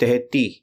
33।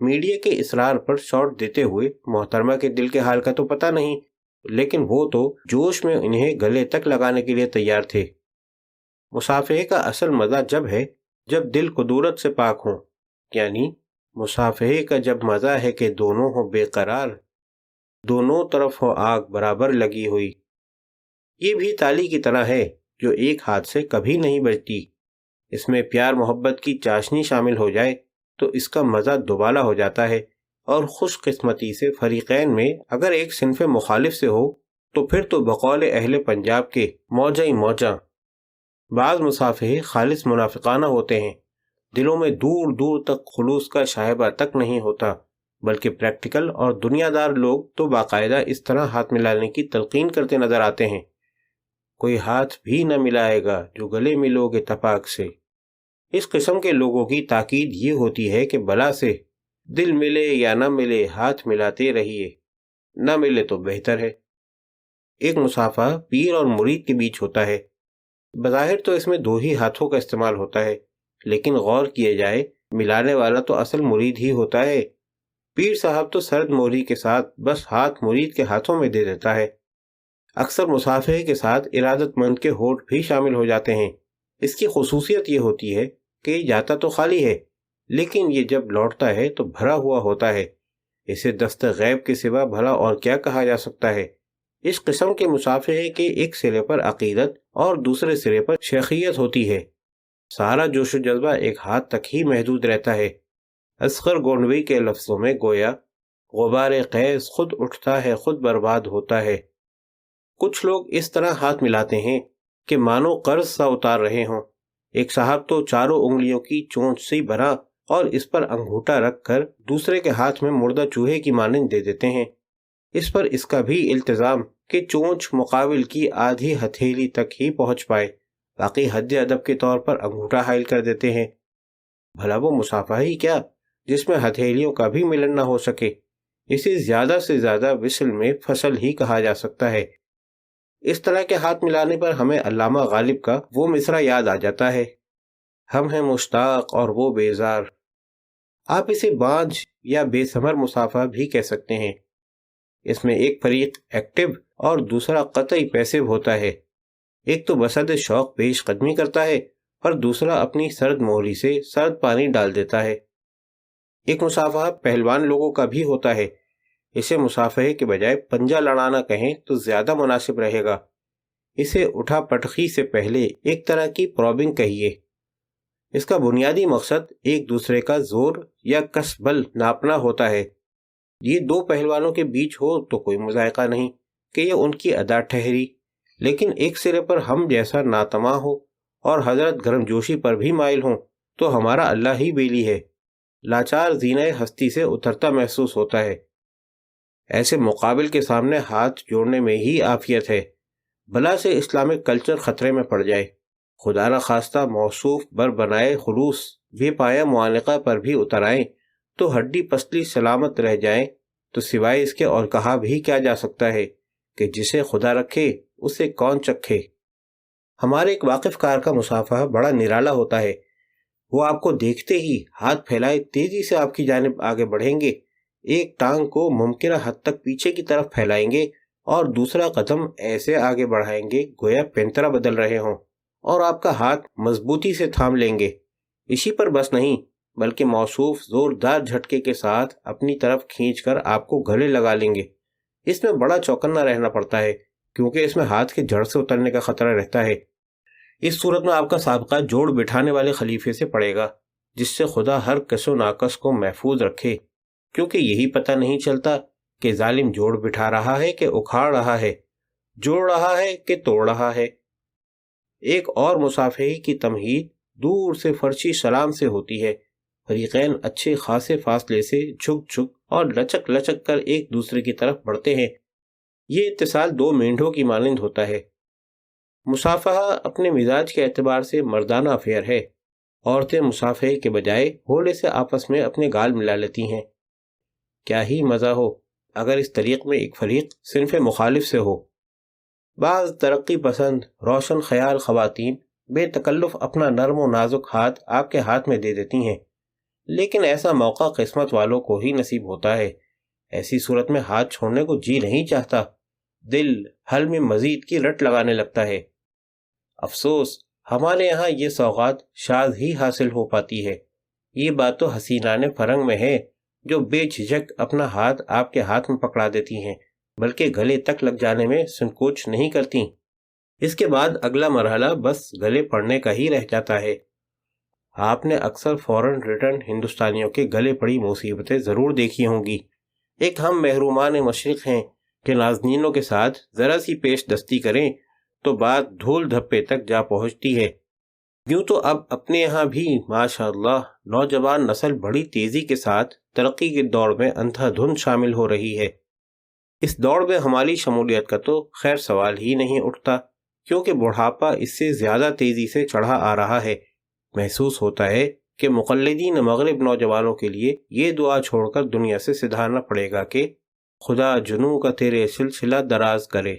Media کے اصرار پر short دیتے ہوئے محترمہ کے دل کے حال کا تو پتہ نہیں، لیکن وہ تو جوش میں انہیں گلے تک لگانے کے لیے تیار تھے۔ مصافحے کا اصل مزہ جب ہے جب دل قدورت سے پاک ہوں، یعنی مصافحے کا جب مزہ ہے کہ دونوں ہوں بے قرار، دونوں طرف ہو آگ برابر لگی ہوئی۔ یہ بھی تالی کی طرح ہے جو ایک ہاتھ سے کبھی نہیں بجتی۔ اس میں پیار محبت کی چاشنی شامل ہو جائے تو اس کا مزہ دوبالا ہو جاتا ہے، اور خوش قسمتی سے فریقین میں اگر ایک صنف مخالف سے ہو تو پھر تو بقول اہل پنجاب کے موجہ ہی موجہ۔ بعض مصافحے خالص منافقانہ ہوتے ہیں، دلوں میں دور دور تک خلوص کا شائبہ تک نہیں ہوتا، بلکہ پریکٹیکل اور دنیا دار لوگ تو باقاعدہ اس طرح ہاتھ ملانے کی تلقین کرتے نظر آتے ہیں، کوئی ہاتھ بھی نہ ملائے گا جو گلے ملو گے تپاک سے۔ اس قسم کے لوگوں کی تاکید یہ ہوتی ہے کہ بلا سے دل ملے یا نہ ملے ہاتھ ملاتے رہیے، نہ ملے تو بہتر ہے۔ ایک مصافحہ پیر اور مرید کے بیچ ہوتا ہے، بظاہر تو اس میں دو ہی ہاتھوں کا استعمال ہوتا ہے، لیکن غور کیے جائے ملانے والا تو اصل مرید ہی ہوتا ہے۔ پیر صاحب تو سرد موہری کے ساتھ بس ہاتھ مرید کے ہاتھوں میں دے دیتا ہے۔ اکثر مصافحے کے ساتھ ارادت مند کے ہونٹ بھی شامل ہو جاتے ہیں۔ اس کی خصوصیت یہ ہوتی ہے کہ یہ جاتا تو خالی ہے، لیکن یہ جب لوٹتا ہے تو بھرا ہوا ہوتا ہے۔ اسے دست غیب کے سوا بھلا اور کیا کہا جا سکتا ہے۔ اس قسم کے مصافحے کے ایک سرے پر عقیدت اور دوسرے سرے پر شیخیت ہوتی ہے۔ سارا جوش و جذبہ ایک ہاتھ تک ہی محدود رہتا ہے۔ اصغر گونڈوی کے لفظوں میں گویا غبار قیس خود اٹھتا ہے خود برباد ہوتا ہے۔ کچھ لوگ اس طرح ہاتھ ملاتے ہیں کہ مانو قرض سا اتار رہے ہوں۔ ایک صاحب تو چاروں انگلیوں کی چونچ سے بھرا اور اس پر انگوٹھا رکھ کر دوسرے کے ہاتھ میں مردہ چوہے کی مانند دے دیتے ہیں۔ اس پر اس کا بھی التزام کہ چونچ مقابل کی آدھی ہتھیلی تک ہی پہنچ پائے، باقی حد ادب کے طور پر انگوٹھا حائل کر دیتے ہیں۔ بھلا وہ مصافحہ ہی کیا جس میں ہتھیلیوں کا بھی ملن نہ ہو سکے، اسے زیادہ سے زیادہ وصل میں فصل ہی کہا جا سکتا ہے۔ اس طرح کے ہاتھ ملانے پر ہمیں علامہ غالب کا وہ مصرع یاد آ جاتا ہے، ہم ہیں مشتاق اور وہ بیزار۔ آپ اسے بانجھ یا بے ثمر مصافحہ بھی کہہ سکتے ہیں۔ اس میں ایک فریق ایکٹیو اور دوسرا قطعی پیسو ہوتا ہے۔ ایک تو بصد شوق پیش قدمی کرتا ہے اور دوسرا اپنی سرد موہری سے سرد پانی ڈال دیتا ہے۔ ایک مصافحہ پہلوان لوگوں کا بھی ہوتا ہے۔ اسے مصافحے کے بجائے پنجہ لڑانا کہیں تو زیادہ مناسب رہے گا۔ اسے اٹھا پٹخی سے پہلے ایک طرح کی پروبنگ کہیے۔ اس کا بنیادی مقصد ایک دوسرے کا زور یا کس بل ناپنا ہوتا ہے۔ یہ دو پہلوانوں کے بیچ ہو تو کوئی مذائقہ نہیں کہ یہ ان کی ادا ٹھہری، لیکن ایک سرے پر ہم جیسا ناتماں ہو اور حضرت گرم جوشی پر بھی مائل ہوں تو ہمارا اللہ ہی بیلی ہے، لاچار زینہ ہستی سے اترتا محسوس ہوتا ہے۔ ایسے مقابل کے سامنے ہاتھ جوڑنے میں ہی عافیت ہے، بلا سے اسلامک کلچر خطرے میں پڑ جائے، خدا نہ خواستہ موصوف بر بنائے خلوص بے پایا معانقہ پر بھی اتر آئیں تو ہڈی پسلی سلامت رہ جائیں تو سوائے اس کے اور کہا بھی کیا جا سکتا ہے کہ جسے خدا رکھے اسے کون چکھے۔ ہمارے ایک واقف کار کا مصافحہ بڑا نرالا ہوتا ہے۔ وہ آپ کو دیکھتے ہی ہاتھ پھیلائے تیزی سے آپ کی جانب آگے بڑھیں گے، ایک ٹانگ کو ممکنہ حد تک پیچھے کی طرف پھیلائیں گے اور دوسرا قدم ایسے آگے بڑھائیں گے گویا پینترا بدل رہے ہوں، اور آپ کا ہاتھ مضبوطی سے تھام لیں گے۔ اسی پر بس نہیں بلکہ موصوف زوردار جھٹکے کے ساتھ اپنی طرف کھینچ کر آپ کو گلے لگا لیں گے۔ اس میں بڑا چوکنا رہنا پڑتا ہے کیونکہ اس میں ہاتھ کے جڑ سے اترنے کا خطرہ رہتا ہے۔ اس صورت میں آپ کا سابقہ جوڑ بٹھانے والے خلیفے سے پڑے گا، جس سے خدا ہر کس و ناقص کو محفوظ رکھے، کیونکہ یہی پتہ نہیں چلتا کہ ظالم جوڑ بٹھا رہا ہے کہ اکھاڑ رہا ہے، جوڑ رہا ہے کہ توڑ رہا ہے۔ ایک اور مصافحے کی تمہید دور سے فرشی سلام سے ہوتی ہے۔ فریقین اچھے خاصے فاصلے سے جھک جھک اور لچک لچک کر ایک دوسرے کی طرف بڑھتے ہیں۔ یہ اتصال دو مینڈھوں کی مانند ہوتا ہے۔ مصافحہ اپنے مزاج کے اعتبار سے مردانہ افیئر ہے۔ عورتیں مصافحے کے بجائے ہولے سے آپس میں اپنے گال ملا لیتی ہیں۔ کیا ہی مزہ ہو اگر اس طریق میں ایک فریق صنف مخالف سے ہو۔ بعض ترقی پسند روشن خیال خواتین بے تکلف اپنا نرم و نازک ہاتھ آپ کے ہاتھ میں دے دیتی ہیں، لیکن ایسا موقع قسمت والوں کو ہی نصیب ہوتا ہے۔ ایسی صورت میں ہاتھ چھوڑنے کو جی نہیں چاہتا، دل حل میں مزید کی رٹ لگانے لگتا ہے۔ افسوس ہمارے یہاں یہ سوغات شاذ ہی حاصل ہو پاتی ہے۔ یہ بات تو حسینان فرنگ میں ہے جو بے جھجک اپنا ہاتھ آپ کے ہاتھ میں پکڑا دیتی ہیں، بلکہ گلے تک لگ جانے میں سنکوچ نہیں کرتی۔ اس کے بعد اگلا مرحلہ بس گلے پڑنے کا ہی رہ جاتا ہے۔ آپ نے اکثر فورن ریٹرن ہندوستانیوں کے گلے پڑی مصیبتیں ضرور دیکھی ہوں گی۔ ایک ہم محرومان مشرق ہیں کہ نازنینوں کے ساتھ ذرا سی پیش دستی کریں تو بات دھول دھپے تک جا پہنچتی ہے۔ یوں تو اب اپنے یہاں بھی ماشاء اللہ نوجوان نسل بڑی تیزی کے ساتھ ترقی کے دوڑ میں اندھا دھند شامل ہو رہی ہے۔ اس دوڑ میں ہماری شمولیت کا تو خیر سوال ہی نہیں اٹھتا، کیونکہ بڑھاپا اس سے زیادہ تیزی سے چڑھا آ رہا ہے۔ محسوس ہوتا ہے کہ مقلدین مغرب نوجوانوں کے لیے یہ دعا چھوڑ کر دنیا سے سدھارنا پڑے گا کہ خدا جنوں کا تیرے سلسلہ دراز کرے۔